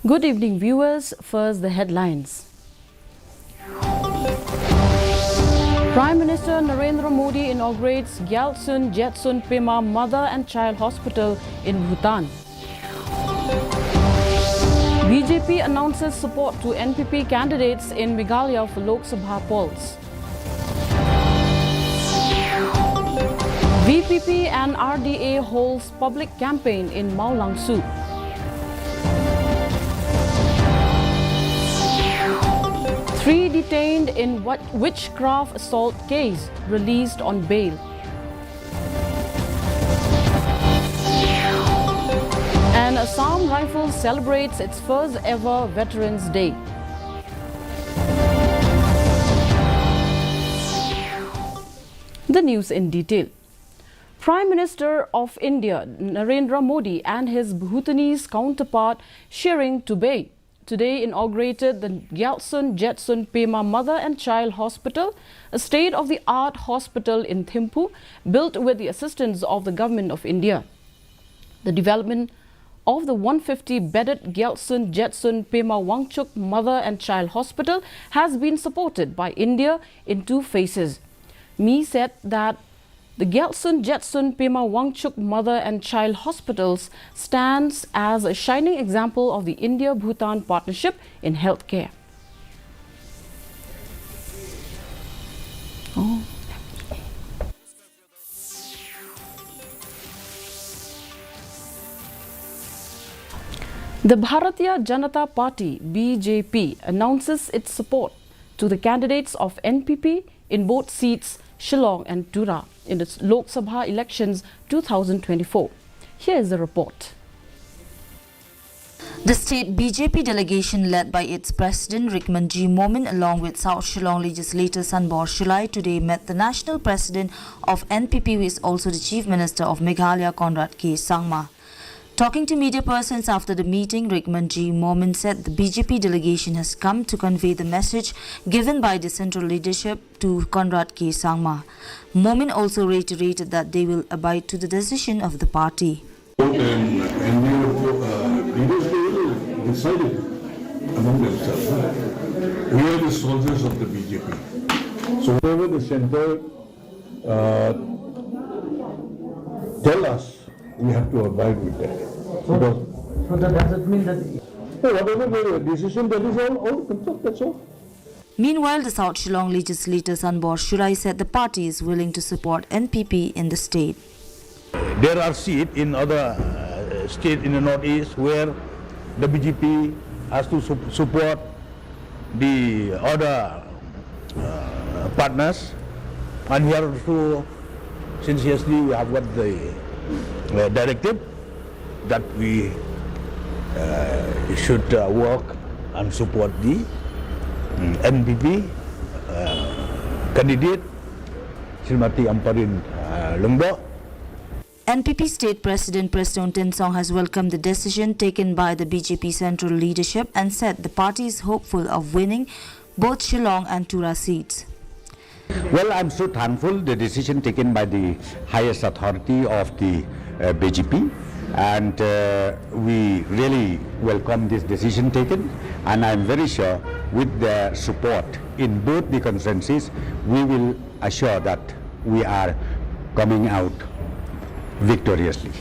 Good evening, viewers. First, the headlines. Prime Minister Narendra Modi inaugurates Gyaltsen Jetsun Pema Mother and Child Hospital in Bhutan. BJP announces support to NPP candidates in Meghalaya for Lok Sabha polls. VPP and RDA holds public campaign in Maulangsu. Three detained in witchcraft assault case released on bail. And Assam Rifles celebrates its first ever Veterans Day. The news in detail. Prime Minister of India Narendra Modi and his Bhutanese counterpart Shering Tubey today inaugurated the Gyaltsen Jetsun Pema Mother and Child Hospital, a state-of-the-art hospital in Thimphu built with the assistance of the Government of India. The development of the 150-bedded Gyaltsen Jetsun Pema Wangchuk Mother and Child Hospital has been supported by India in two phases. Me said that the Gyaltsen Jetsun Pema Wangchuk Mother and Child Hospitals stands as a shining example of the India-Bhutan partnership in healthcare. The Bharatiya Janata Party (BJP) announces its support to the candidates of NPP in both seats Shillong and Tura in its Lok Sabha elections 2024. Here is the report. The state BJP delegation led by its president Rikmanji Momin along with South Shillong legislator Sanbor Shulai today met the national president of NPP, who is also the chief minister of Meghalaya, Conrad K. Sangma. Talking to media persons after the meeting, Rikmanji Momin said the BJP delegation has come to convey the message given by the central leadership to Conrad K. Sangma. Momin also reiterated that they will abide to the decision of the party. And leaders will decide it among themselves. We are the soldiers of the BJP. So whatever the center tell us, we have to abide with that. So does it mean that... Whatever the decision, that is all the that's all. Meanwhile, the South Shillong legislator Sanbor Shulai said the party is willing to support NPP in the state. There are seats in other states in the northeast where the BJP has to support the other partners, and here also, since yesterday we have got the directive that we should work and support the NPP candidate Srimati Amparin Lungdo. NPP State President Preston Tensong has welcomed the decision taken by the BJP central leadership and said the party is hopeful of winning both Shillong and Tura seats. Well, I'm so thankful the decision taken by the highest authority of the BJP, and we really welcome this decision taken, and I'm very sure with their support in both the conferences we will assure that we are coming out victoriously.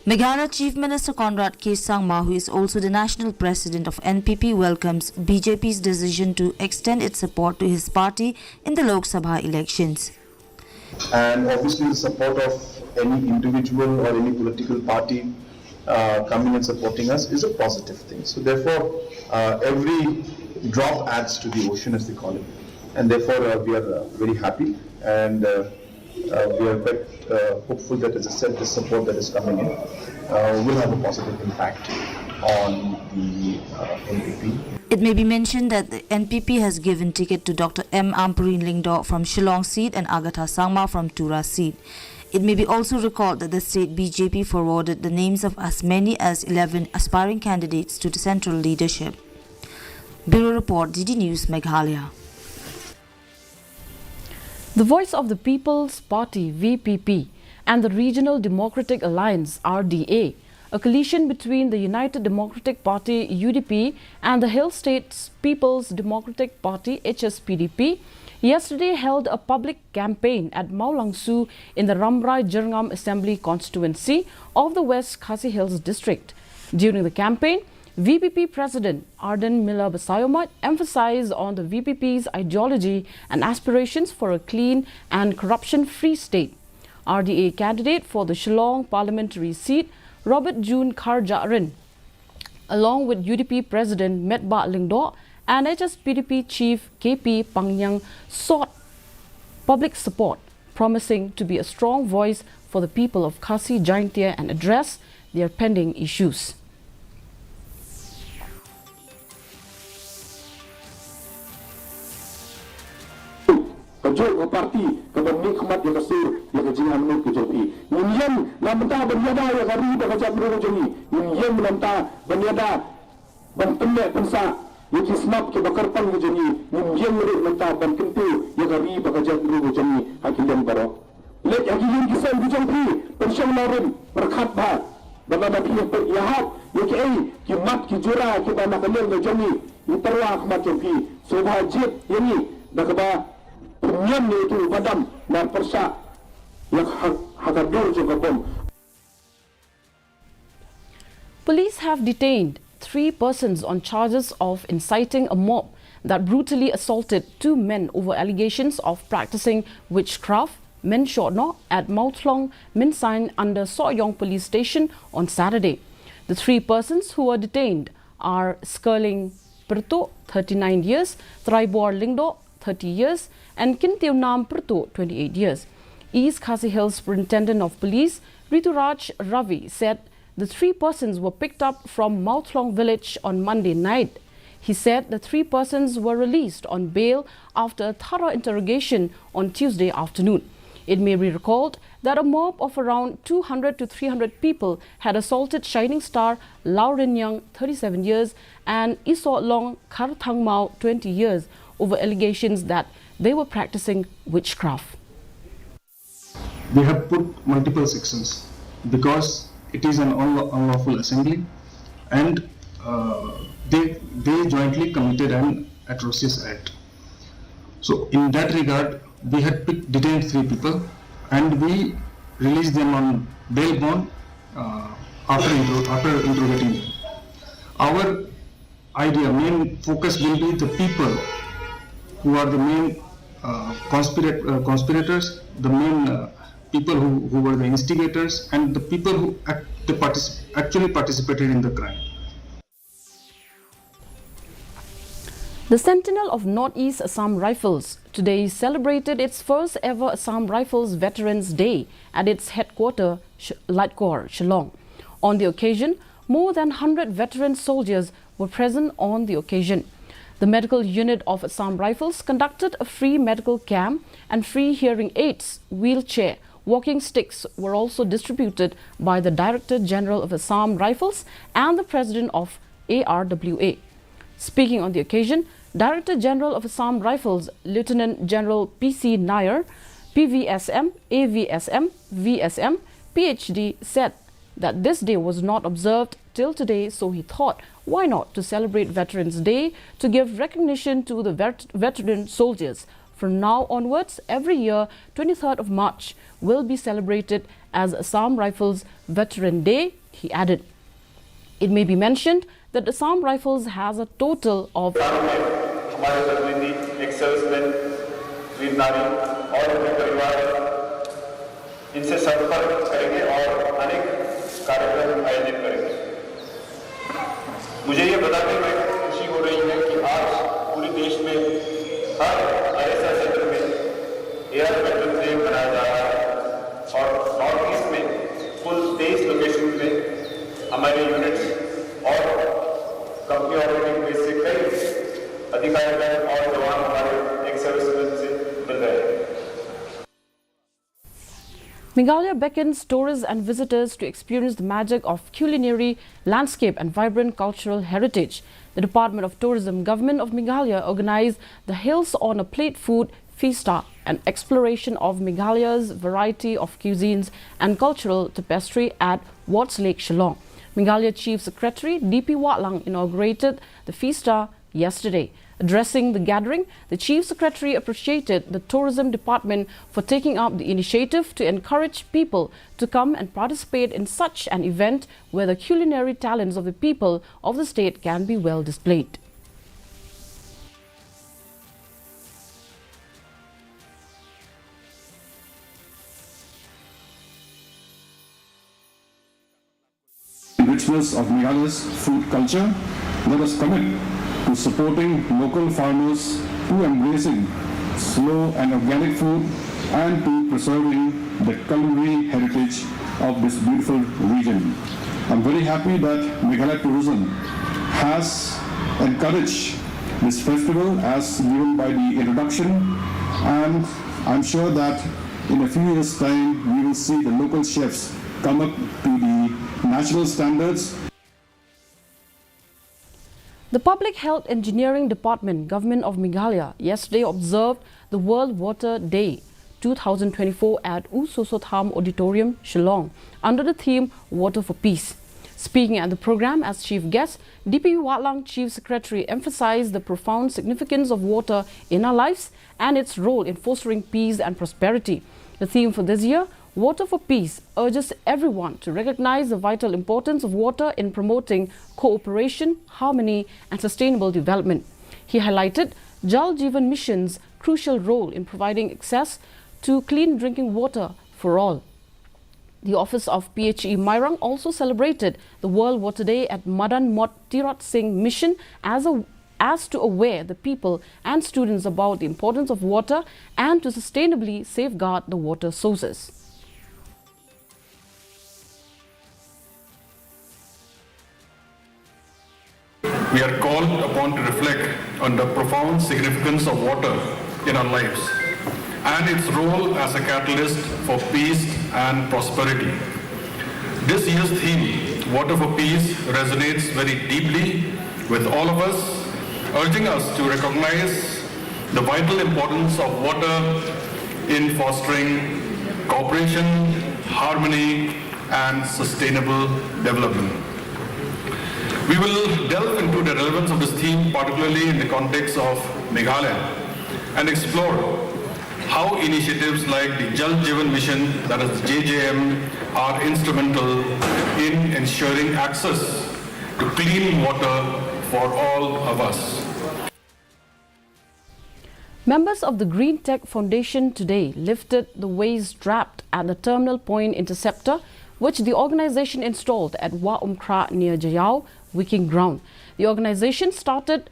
Meghalaya Chief Minister Conrad K. Sangma, who is also the national president of NPP, welcomes BJP's decision to extend its support to his party in the Lok Sabha elections. And obviously the support of any individual or any political party coming and supporting us is a positive thing. So therefore, every drop adds to the ocean, as they call it. And therefore, we are very happy, and we are quite hopeful that, as I said, the support that is coming in will have a positive impact on the NPP. It may be mentioned that the NPP has given ticket to Dr. M. Amparin Lingdo from Shillong seat and Agatha Sangma from Tura seat. It may be also recalled that the state BJP forwarded the names of as many as 11 aspiring candidates to the central leadership. Bureau Report, DD News, Meghalaya. The Voice of the People's Party (VPP) and the Regional Democratic Alliance (RDA) a coalition between the United Democratic Party UDP and the Hill States People's Democratic Party HSPDP, yesterday held a public campaign at Maulangsu in the Ramrai Jerngam Assembly constituency of the West Khasi Hills district. During the campaign, VPP President Arden Miller Basayomat emphasized on the VPP's ideology and aspirations for a clean and corruption-free state. RDA candidate for the Shillong parliamentary seat, Robert June Karjarin, along with UDP President Metba Lingdo and HSPDP Chief KP Pangyang, sought public support, promising to be a strong voice for the people of Khasi Jaintia and address their pending issues. Kajol parti kaban nikmat ya kasur ya kajingan menurut kejopi nyem lamta banyada ya kari bakajak menurut jeni nyem lamta banyada bantembe pensa ya kisnap ke bakarpan ke jeni nyem menurut lamta bankentu ya kari bakajak menurut jeni hakilan baro lek hakilan kisan kejopi pensyang larin berkhat ba bala nabi ya hat ya ke ki mat ki jura ki bana kalian ke jeni utarwa khmat jopi sobhajit yani dakaba Punyam itu badam dan persa yang hakadur juga bom. Police have detained 3 persons on charges of inciting a mob that brutally assaulted 2 men over allegations of practicing witchcraft, men shortno, at Mauthlong Minsain under Soyong police station on Saturday. The 3 persons who were detained are Skerling Perto, 39 years, Traibor Lingdo, 30 years, and Kintiu Nam Perto, 28 years. East Khasi Hills Superintendent of Police Rituraj Ravi said the 3 persons were picked up from Mauthlong village on Monday night. He said the 3 persons were released on bail after a thorough interrogation on Tuesday afternoon. It may be recalled that a mob of around 200 to 300 people had assaulted Shining Star Lau Rin Young, 37 years, and Iso Long Kar Thang Mao, 20 years, over allegations that they were practicing witchcraft. They have put multiple sections because it is an unlawful assembly, and they jointly committed an atrocious act. So in that regard, we had detained 3 people, and we released them on bail bond after interrogating them. Our main focus will be the people who are the main conspirators, the main people who were the instigators, and the people who actually participated in the crime. The Sentinel of Northeast Assam Rifles today celebrated its first ever Assam Rifles Veterans Day at its headquarters, Lightcore, Shillong. On the occasion, more than 100 veteran soldiers were present on the occasion. The medical unit of Assam Rifles conducted a free medical camp, and free hearing aids, wheelchair, walking sticks were also distributed by the Director General of Assam Rifles and the President of ARWA. Speaking on the occasion, Director General of Assam Rifles, Lieutenant General PC Nair, PVSM, AVSM, VSM, PhD, said that this day was not observed till today, so he thought, why not to celebrate Veterans Day to give recognition to the veteran soldiers. From now onwards, every year, 23rd of March will be celebrated as Assam Rifles Veteran Day, he added. It may be mentioned that Assam Rifles has a total of इनसे संपर्क करेंगे और अनेक कार्यक्रम आयोजित करेंगे। मुझे ये बताते हुए खुशी हो रही है कि आज पूरे देश में हर ऐसा क्षेत्र में एयर वेटरन्स डे मनाया जा रहा है और नॉर्थ ईस्ट में कुल 23 लोकेशन में हमारे यूनिट्स और कंपनी ऑपरेटिंग बेस से कई अधिकारी और जवान हमारे एक्स सर्विसमैन से मिल रहे हैं। Meghalaya beckons tourists and visitors to experience the magic of culinary landscape and vibrant cultural heritage. The Department of Tourism, Government of Meghalaya organized the Hills on a Plate Food Fiesta, an exploration of Meghalaya's variety of cuisines and cultural tapestry at Watts Lake, Shillong. Meghalaya Chief Secretary DP Watlang inaugurated the Fiesta yesterday. Addressing the gathering, the Chief Secretary appreciated the Tourism Department for taking up the initiative to encourage people to come and participate in such an event where the culinary talents of the people of the state can be well displayed. Richness of Meghalaya's food culture, let us commit to supporting local farmers, to embracing slow and organic food, and to preserving the culinary heritage of this beautiful region. I'm very happy that Meghalaya Tourism has encouraged this festival as given by the introduction, and I'm sure that in a few years' time we will see the local chefs come up to the national standards. The Public Health Engineering Department, Government of Meghalaya, yesterday observed the World Water Day 2024 at Usosotham Auditorium, Shillong, under the theme Water for Peace. Speaking at the program as chief guest, DP Watlang Chief Secretary emphasized the profound significance of water in our lives and its role in fostering peace and prosperity. The theme for this year, Water for Peace, urges everyone to recognize the vital importance of water in promoting cooperation, harmony and sustainable development. He highlighted Jal Jeevan Mission's crucial role in providing access to clean drinking water for all. The Office of PHE Mairang also celebrated the World Water Day at Madan Mot Tirat Singh Mission as to aware the people and students about the importance of water and to sustainably safeguard the water sources. We are called upon to reflect on the profound significance of water in our lives and its role as a catalyst for peace and prosperity. This year's theme, Water for Peace, resonates very deeply with all of us, urging us to recognize the vital importance of water in fostering cooperation, harmony, and sustainable development. We will delve into the relevance of this theme, particularly in the context of Meghalaya, and explore how initiatives like the Jal Jeevan Mission, that is JJM, are instrumental in ensuring access to clean water for all of us. Members of the Green Tech Foundation today lifted the waste trapped at the Terminal Point Interceptor, which the organization installed at Wa Umkra near Jayao Wicking Ground. The organization started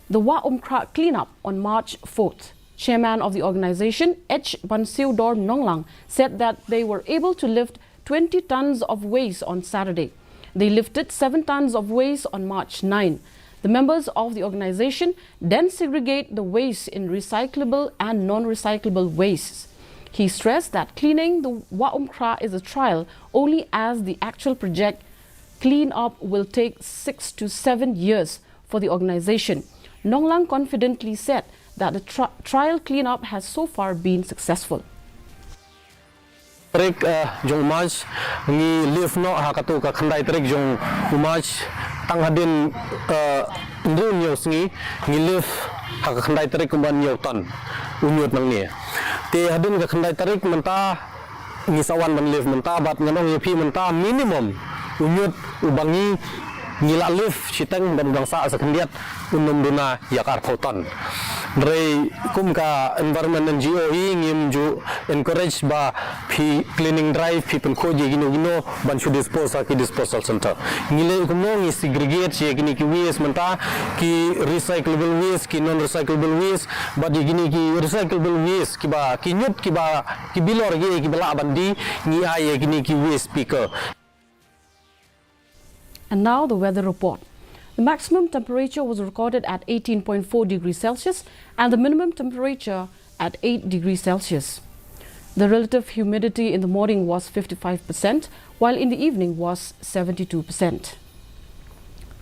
the Wa Umkra cleanup on March 4th. Chairman of the organization, H. Bansiudor Nonglang, said that they were able to lift 20 tons of waste on Saturday. They lifted 7 tons of waste on March 9. The members of the organization then segregate the waste in recyclable and non-recyclable wastes. He stressed that cleaning the Wa Umkra is a trial only, as the actual project clean-up will take 6 to 7 years for the organization. Nonglang confidently said that the trial clean-up has so far been successful. Tarik jong umaj ngi lift no hakatu ka khandai tarik jong umaj tanghadin ndru news ngi lift hak khandai tarik kumban nyautan unyut nang ni te hadin ka khandai tarik menta ngi sawan ban lift menta bat nganong yepi menta minimum unyut ubangi ngila lift chitang dan bangsa asakendiat unum duna yakar khotan Dre kumka environment NGO ngim ju encourage ba cleaning drive people ko je gino ban should dispose ki disposal center ngile kumno ngi segregate je gini ki waste menta ki recyclable waste ki non recyclable waste ba je gini ki recyclable waste ki ba ki nyut ki ba ki bilor ge ki bala bandi ngi aye gini ki waste speaker. And now the weather report. The maximum temperature was recorded at 18.4 degrees Celsius and the minimum temperature at 8 degrees Celsius. The relative humidity in the morning was 55%, while in the evening was 72%.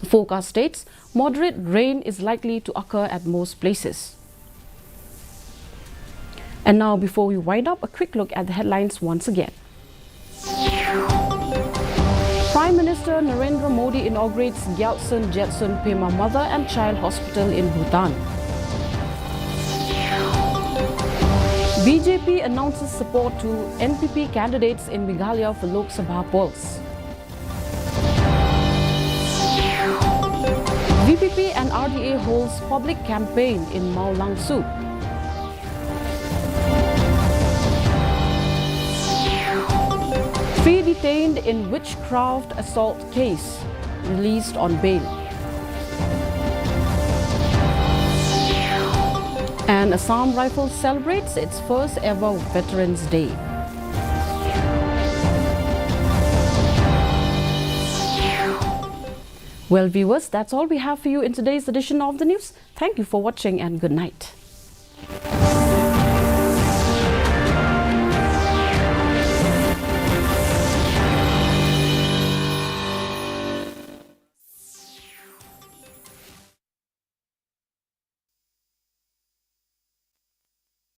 The forecast states moderate rain is likely to occur at most places. And now, before we wind up, a quick look at the headlines once again. Prime Minister Narendra Modi inaugurates Gyaltsen Jetsun Pema Mother and Child Hospital in Bhutan. BJP announces support to NPP candidates in Meghalaya for Lok Sabha polls. VPP and RDA holds public campaign in Mao Langsu. Three detained in witchcraft assault case, released on bail. And Assam Rifles celebrates its first ever Veterans Day. Well, viewers, that's all we have for you in today's edition of the news. Thank you for watching and good night.